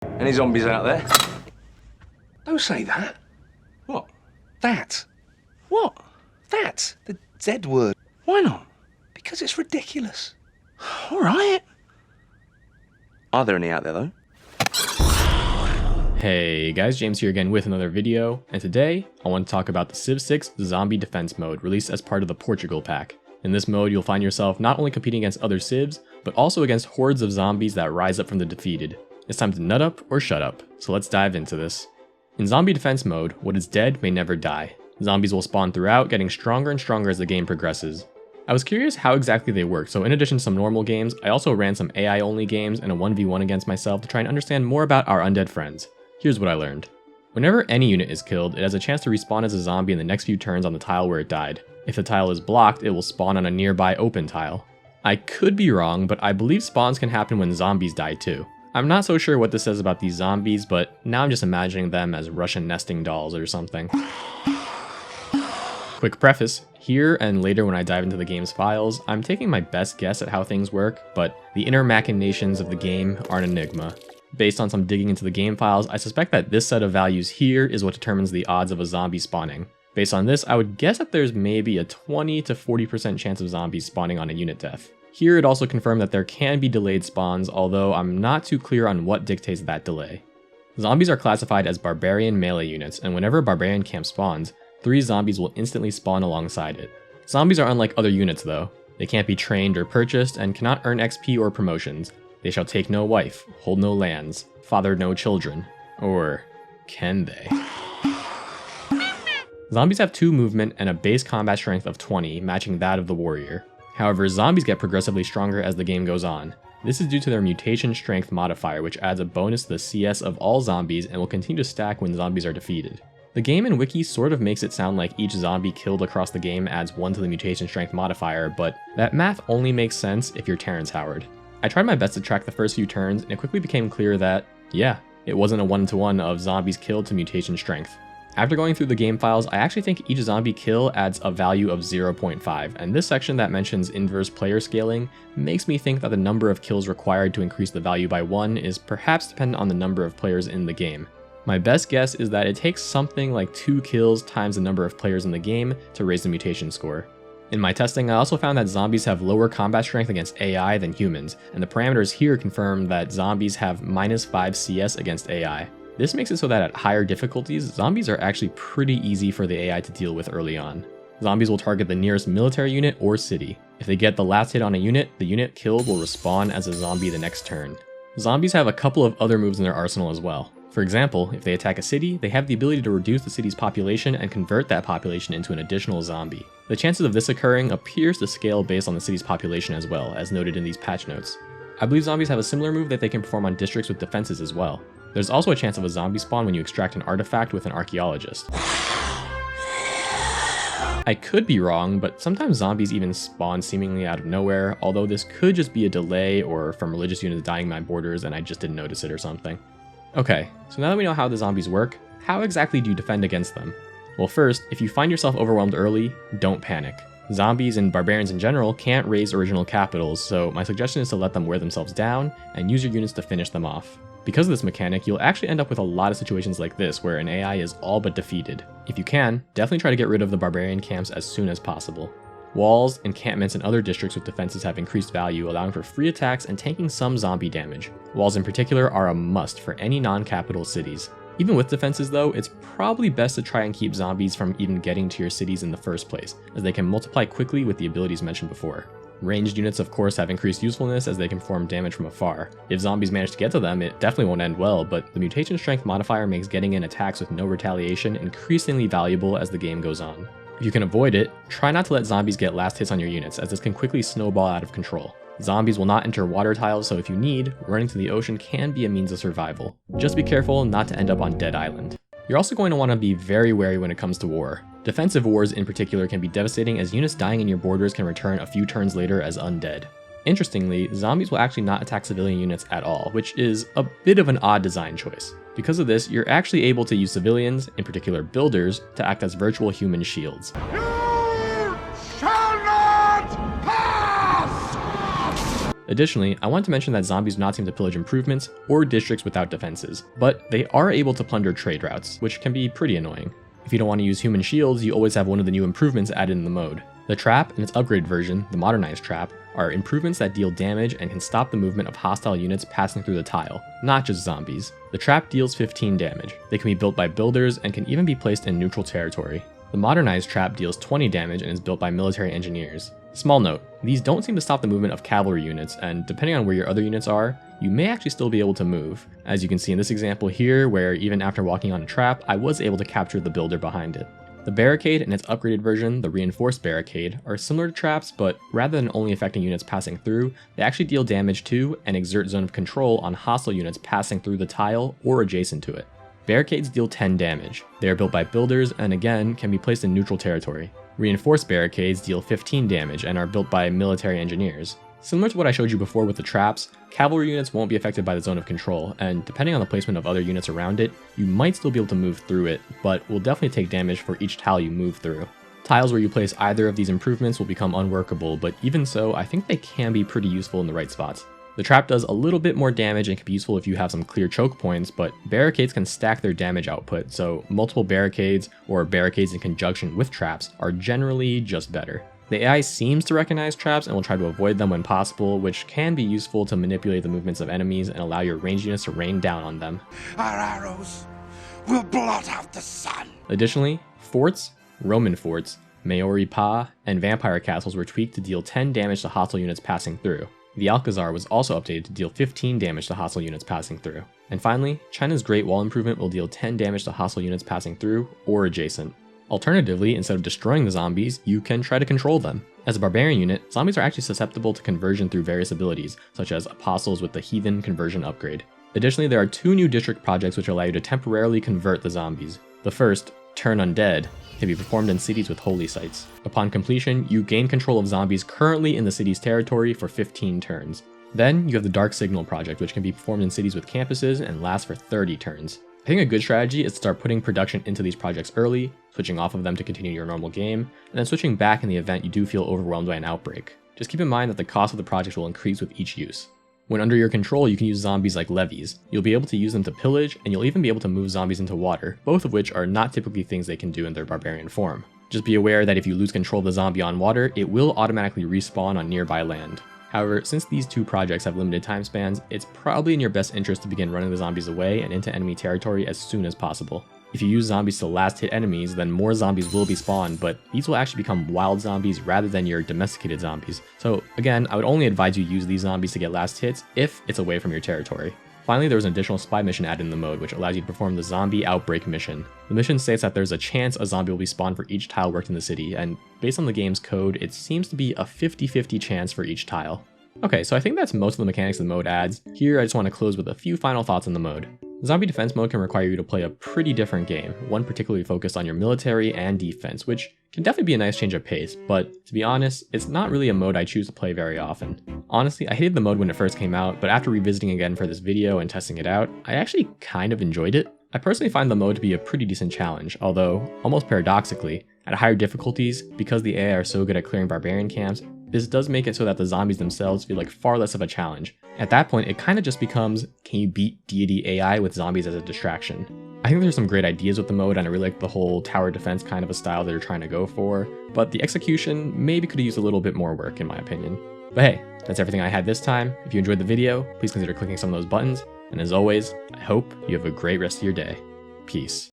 Any zombies out there? Don't say that. What? That. What? That. The Z word. Why not? Because it's ridiculous. All right. Are there any out there, though? Hey guys, James here again with another video, and today I want to talk about the Civ 6 Zombie Defense mode released as part of the Portugal pack. In this mode, you'll find yourself not only competing against other civs, but also against hordes of zombies that rise up from the defeated. It's time to nut up or shut up, so let's dive into this. In Zombie Defense mode, what is dead may never die. Zombies will spawn throughout, getting stronger and stronger as the game progresses. I was curious how exactly they work, so in addition to some normal games, I also ran some AI only games and a 1v1 against myself to try and understand more about our undead friends. Here's what I learned. Whenever any unit is killed, it has a chance to respawn as a zombie in the next few turns on the tile where it died. If the tile is blocked, it will spawn on a nearby open tile. I could be wrong, but I believe spawns can happen when zombies die too. I'm not so sure what this says about these zombies, but now I'm just imagining them as Russian nesting dolls or something. Quick preface, here and later when I dive into the game's files, I'm taking my best guess at how things work, but the inner machinations of the game are an enigma. Based on some digging into the game files, I suspect that this set of values here is what determines the odds of a zombie spawning. Based on this, I would guess that there's maybe a 20 to 40% chance of zombies spawning on a unit death. Here it also confirmed that there can be delayed spawns, although I'm not too clear on what dictates that delay. Zombies are classified as barbarian melee units, and whenever a barbarian camp spawns, 3 zombies will instantly spawn alongside it. Zombies are unlike other units though. They can't be trained or purchased and cannot earn XP or promotions. They shall take no wife, hold no lands, father no children. Or can they? Zombies have 2 movement and a base combat strength of 20, matching that of the warrior. However, zombies get progressively stronger as the game goes on. This is due to their mutation strength modifier, which adds a bonus to the CS of all zombies and will continue to stack when zombies are defeated. The game and wiki sort of makes it sound like each zombie killed across the game adds 1 to the mutation strength modifier, but that math only makes sense if you're Terrence Howard. I tried my best to track the first few turns, and it quickly became clear that, yeah, it wasn't a 1-to-1 of zombies killed to mutation strength. After going through the game files, I actually think each zombie kill adds a value of 0.5, and this section that mentions inverse player scaling makes me think that the number of kills required to increase the value by 1 is perhaps dependent on the number of players in the game. My best guess is that it takes something like 2 kills times the number of players in the game to raise the mutation score. In my testing, I also found that zombies have lower combat strength against AI than humans, and the parameters here confirm that zombies have -5 CS against AI. This makes it so that at higher difficulties, zombies are actually pretty easy for the AI to deal with early on. Zombies will target the nearest military unit or city. If they get the last hit on a unit, the unit killed will respawn as a zombie the next turn. Zombies have a couple of other moves in their arsenal as well. For example, if they attack a city, they have the ability to reduce the city's population and convert that population into an additional zombie. The chances of this occurring appears to scale based on the city's population as well, as noted in these patch notes. I believe zombies have a similar move that they can perform on districts with defenses as well. There's also a chance of a zombie spawn when you extract an artifact with an archaeologist. I could be wrong, but sometimes zombies even spawn seemingly out of nowhere, although this could just be a delay or from religious units dying my borders and I just didn't notice it or something. Okay, so now that we know how the zombies work, how exactly do you defend against them? Well, first, if you find yourself overwhelmed early, don't panic. Zombies and barbarians in general can't raise original capitals, so my suggestion is to let them wear themselves down and use your units to finish them off. Because of this mechanic, you'll actually end up with a lot of situations like this where an AI is all but defeated. If you can, definitely try to get rid of the barbarian camps as soon as possible. Walls, encampments, and other districts with defenses have increased value, allowing for free attacks and tanking some zombie damage. Walls in particular are a must for any non-capital cities. Even with defenses though, it's probably best to try and keep zombies from even getting to your cities in the first place, as they can multiply quickly with the abilities mentioned before. Ranged units of course have increased usefulness as they can perform damage from afar. If zombies manage to get to them, it definitely won't end well, but the mutation strength modifier makes getting in attacks with no retaliation increasingly valuable as the game goes on. If you can avoid it, try not to let zombies get last hits on your units, as this can quickly snowball out of control. Zombies will not enter water tiles, so if you need, running to the ocean can be a means of survival. Just be careful not to end up on Dead Island. You're also going to want to be very wary when it comes to war. Defensive wars in particular can be devastating, as units dying in your borders can return a few turns later as undead. Interestingly, zombies will actually not attack civilian units at all, which is a bit of an odd design choice. Because of this, you're actually able to use civilians, in particular builders, to act as virtual human shields. Additionally, I want to mention that zombies do not seem to pillage improvements or districts without defenses, but they are able to plunder trade routes, which can be pretty annoying. If you don't want to use human shields, you always have one of the new improvements added in the mode. The trap and its upgraded version, the modernized trap, are improvements that deal damage and can stop the movement of hostile units passing through the tile, not just zombies. The trap deals 15 damage. They can be built by builders and can even be placed in neutral territory. The modernized trap deals 20 damage and is built by military engineers. Small note, these don't seem to stop the movement of cavalry units, and depending on where your other units are, you may actually still be able to move. As you can see in this example here, where even after walking on a trap, I was able to capture the builder behind it. The barricade and its upgraded version, the reinforced barricade, are similar to traps, but rather than only affecting units passing through, they actually deal damage to and exert zone of control on hostile units passing through the tile or adjacent to it. Barricades deal 10 damage. They are built by builders and again can be placed in neutral territory. Reinforced barricades deal 15 damage and are built by military engineers. Similar to what I showed you before with the traps, cavalry units won't be affected by the zone of control, and depending on the placement of other units around it, you might still be able to move through it, but will definitely take damage for each tile you move through. Tiles where you place either of these improvements will become unworkable, but even so, I think they can be pretty useful in the right spots. The trap does a little bit more damage and can be useful if you have some clear choke points, but barricades can stack their damage output, so multiple barricades or barricades in conjunction with traps are generally just better. The AI seems to recognize traps and will try to avoid them when possible, which can be useful to manipulate the movements of enemies and allow your ranged units to rain down on them. Our arrows will blot out the sun. Additionally, forts, Roman forts, Maori Pa, and vampire castles were tweaked to deal 10 damage to hostile units passing through. The Alcazar was also updated to deal 15 damage to hostile units passing through. And finally, China's Great Wall improvement will deal 10 damage to hostile units passing through or adjacent. Alternatively, instead of destroying the zombies, you can try to control them. As a barbarian unit, zombies are actually susceptible to conversion through various abilities, such as apostles with the heathen conversion upgrade. Additionally, there are 2 new district projects which allow you to temporarily convert the zombies. The first, Turn Undead, can be performed in cities with holy sites. Upon completion, you gain control of zombies currently in the city's territory for 15 turns. Then, you have the Dark Signal project, which can be performed in cities with campuses and lasts for 30 turns. I think a good strategy is to start putting production into these projects early, switching off of them to continue your normal game, and then switching back in the event you do feel overwhelmed by an outbreak. Just keep in mind that the cost of the project will increase with each use. When under your control, you can use zombies like levies. You'll be able to use them to pillage, and you'll even be able to move zombies into water, both of which are not typically things they can do in their barbarian form. Just be aware that if you lose control of the zombie on water, it will automatically respawn on nearby land. However, since these 2 projects have limited time spans, it's probably in your best interest to begin running the zombies away and into enemy territory as soon as possible. If you use zombies to last hit enemies, then more zombies will be spawned, but these will actually become wild zombies rather than your domesticated zombies. So again, I would only advise you use these zombies to get last hits if it's away from your territory. Finally, there was an additional spy mission added in the mode, which allows you to perform the Zombie Outbreak mission. The mission states that there's a chance a zombie will be spawned for each tile worked in the city, and based on the game's code, it seems to be a 50-50 chance for each tile. Okay, so I think that's most of the mechanics the mode adds. Here, I just want to close with a few final thoughts on the mode. Zombie Defense mode can require you to play a pretty different game, one particularly focused on your military and defense, which can definitely be a nice change of pace, but to be honest, it's not really a mode I choose to play very often. Honestly, I hated the mode when it first came out, but after revisiting again for this video and testing it out, I actually kind of enjoyed it. I personally find the mode to be a pretty decent challenge, although, almost paradoxically, at higher difficulties, because the AI are so good at clearing barbarian camps, this does make it so that the zombies themselves feel like far less of a challenge. At that point, it kind of just becomes, can you beat deity AI with zombies as a distraction? I think there's some great ideas with the mode, and I really like the whole tower defense kind of a style they're trying to go for, but the execution maybe could have used a little bit more work in my opinion. But hey, that's everything I had this time. If you enjoyed the video, please consider clicking some of those buttons, and as always, I hope you have a great rest of your day. Peace.